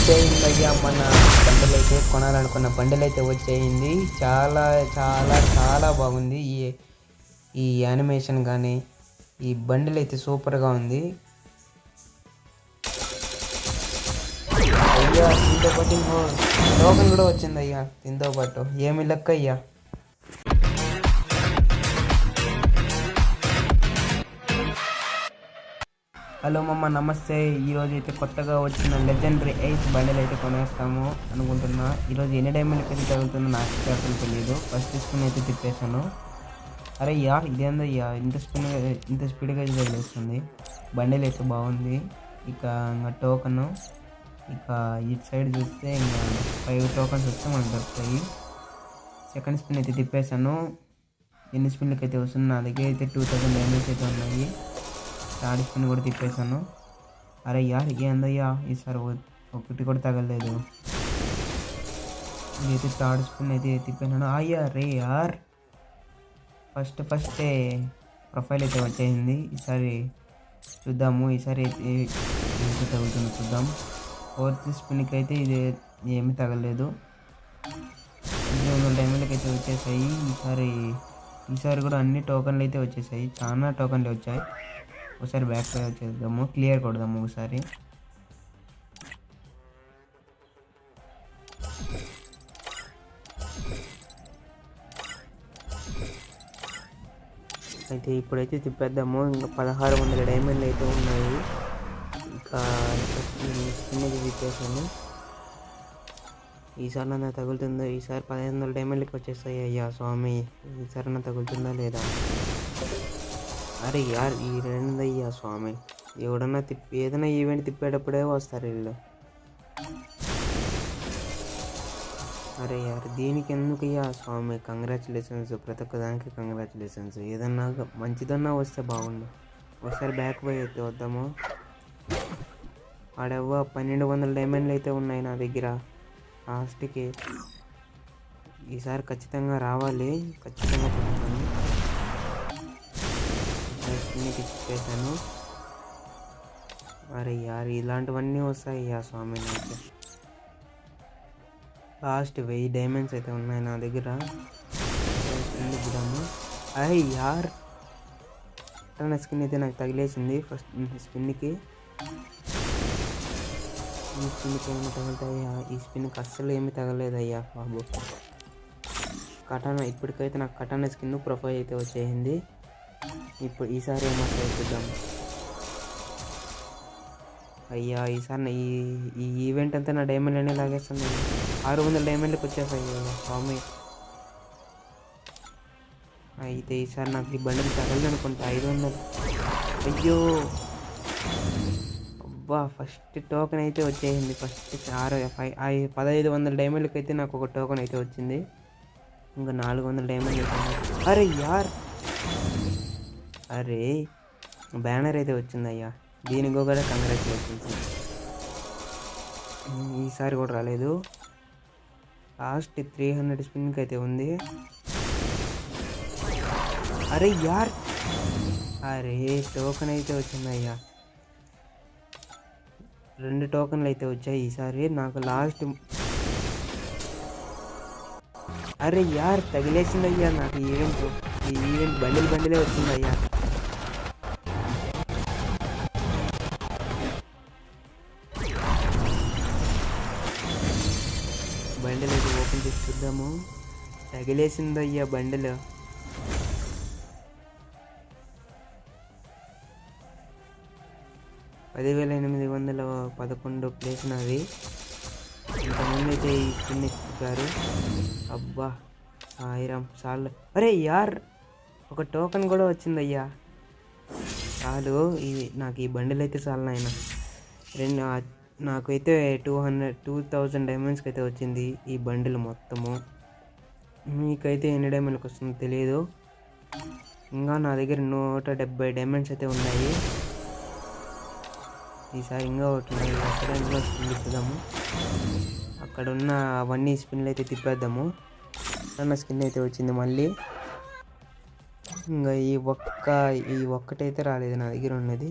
వచ్చేయిందయ్యా మన బండిల్ అయితే కొనాలనుకున్న బండిల్ అయితే వచ్చేయింది. చాలా చాలా చాలా బాగుంది. ఈ ఈ యానిమేషన్ కానీ ఈ బండిల్ అయితే సూపర్గా ఉంది అయ్యా. దీంతో పాటు ఇంకో టోకెన్ కూడా వచ్చిందయ్యా దీంతో పాటు. ఏమి లెక్క అయ్యా. హలో మమ్మ, నమస్తే. ఈరోజు అయితే కొత్తగా వచ్చిన లెజెండరీ ఐస్ బండిల్ అయితే కొనేస్తాము అనుకుంటున్నా. ఈరోజు ఎన్ని డైమండ్లకి అయితే తగులుతుందో నాకు అసలు తెలియదు. ఫస్ట్ స్పిన్ అయితే తిప్పేశాను. అరే యా, ఇదేందయ్యా ఇంత స్పీడ్గా అయితే తగిలేస్తుంది. బండిల్ అయితే బాగుంది. ఇంకా టోకను ఇక ఇటు సైడ్ చూస్తే ఇంకా 5 టోకన్స్ వస్తే మనకు దొరుకుతాయి. సెకండ్ స్పిన్ అయితే తిప్పేశాను. ఎన్ని స్పిన్లకి అయితే వస్తుంది? నా దగ్గర అయితే 2000 డైమండ్స్ అయితే ఉన్నాయి. థర్డ్ స్పిన్ కూడా తిప్పేశాను. అరే యార్, ఏందయ్యా ఈసారి ఒకటి కూడా తగలేదు. ఇదైతే థర్డ్ స్పిన్ అయితే తిప్పాను. అయ్యా రే యార్, ఫస్టే ప్రొఫైల్ అయితే వచ్చేసింది. ఈసారి చూద్దాము, ఈసారి అయితే తగులుతుంది చూద్దాం. ఫోర్త్ స్పిన్కి అయితే ఇది ఏమీ తగలేదు. 800 డైమండ్లకి అయితే వచ్చేసాయి. ఈసారి కూడా అన్ని టోకన్లు అయితే వచ్చేసాయి. చాలా టోకన్లు వచ్చాయి. ఒకసారి బ్యాక్ చేద్దాము, క్లియర్ కొడదాము ఒకసారి. అయితే ఇప్పుడైతే తిప్పేద్దాము. ఇంకా 1600 డైమండ్లు అయితే ఉన్నాయి. ఇంకా స్పిన్ తిప్పేసాను. ఈసారి నా తగులుతుందో? ఈసారి 1500 డైమండ్లకి వచ్చేస్తాయి. అయ్యా స్వామి, ఈసారి నా తగులుతుందా లేదా? అరే యార్, ఈ రెండయ్యా స్వామి. ఎవడన్నా ఏదైనా ఈవెంట్ తిప్పేటప్పుడే వస్తారు వీళ్ళు. అరే యార్, దీనికి ఎందుకయ్యా స్వామి? కంగ్రాచులేషన్స్, ప్రతి ఒక్క దానికి కంగ్రాచులేషన్స్. ఏదన్నా మంచిదన్నా వస్తే బాగుండు. ఒకసారి బ్యాక్ పోయి అయితే వద్దాము. ఆడెవ్వ 1200 డైమండ్లు అయితే ఉన్నాయి నా దగ్గర లాస్ట్కి. ఈసారి ఖచ్చితంగా రావాలి, ఖచ్చితంగా పొందుతాను. చెప్పేశాను. అరే యార్, ఇలాంటివన్నీ వస్తాయి యా స్వామి నాకు. లాస్ట్ 1000 డైమండ్స్ అయితే ఉన్నాయి నా దగ్గర. దిగుదాము. అరే యార్, నా స్కిన్ అయితే నాకు తగిలేసింది ఫస్ట్ స్పిన్కి. ఈ స్పిన్కి ఏమైనా తగులుతాయా? ఈ స్పిన్కి అస్సలు ఏమి తగలేదయ్యా బాబు. కటానా, ఇప్పటికైతే నాకు కటానా స్కిన్ ప్రొఫైల్ అయితే వచ్చేసింది. ఇప్పుడు ఈసారి ఏమొస్తాయి చూద్దాం. అయ్యా, ఈసారి ఈ ఈవెంట్ అంతా నా డైమండ్ అనే లాగేస్తుంది. 600 డైమండ్లకు వచ్చేసాయి స్వామి. అయితే ఈసారి నాకు ఈ బండిలు తగలదు అనుకుంటా. 500. అయ్యో అబ్బా, ఫస్ట్ టోకెన్ అయితే వచ్చేసింది. ఫస్ట్ 1500 డైమండ్లకి అయితే నాకు ఒక టోకెన్ అయితే వచ్చింది. ఇంకా 400 డైమండ్లు. అరే యార్, అరే బ్యానర్ అయితే వచ్చిందయ్యా. దీనికి కూడా కంగ్రాచులేషన్స్. ఈసారి కూడా రాలేదు. లాస్ట్ 300 స్పిన్కి అయితే ఉంది. అరే యార్, అరే టోకెన్ అయితే వచ్చిందయ్యా. 2 టోకెన్లు అయితే వచ్చాయి ఈసారి నాకు లాస్ట్. అరే యార్, తగిలేసిందయ్యా నాకు ఈ ఈవెంట్ బండిలే వచ్చిందయ్యా. బండిల్ అయితే ఓపెన్ చేసి చూద్దాము. తగిలేసిందయ్యా బండిల్. $10,811 ప్లేస్ నాది. ఇంతకుముందు అయితే ఈ స్పిన్ ఇచ్చారు. అబ్బా సాయిరాం, చాలు. అరే యార్, ఒక టోకెన్ కూడా వచ్చిందయ్యా. చాలు, నాకు ఈ బండిల్ అయితే చాలు నాయన. నాకైతే 2000 డైమండ్స్కి అయితే వచ్చింది ఈ బండిల్ మొత్తము. మీకైతే ఎన్ని డైమండ్కి వస్తుందో తెలియదు. ఇంకా నా దగ్గర 170 డైమండ్స్ అయితే ఉన్నాయి. ఈసారి ఇంకా ఒకటి ఉన్నాయి. అక్కడ ఇంకో స్పిన్ తిప్పుదాము. అక్కడ ఉన్న అవన్నీ స్పిన్లు అయితే తిప్పేద్దాము. నా స్కిన్ అయితే వచ్చింది మళ్ళీ. ఇంకా ఈ ఒక్కటైతే రాలేదు నా దగ్గర ఉన్నది.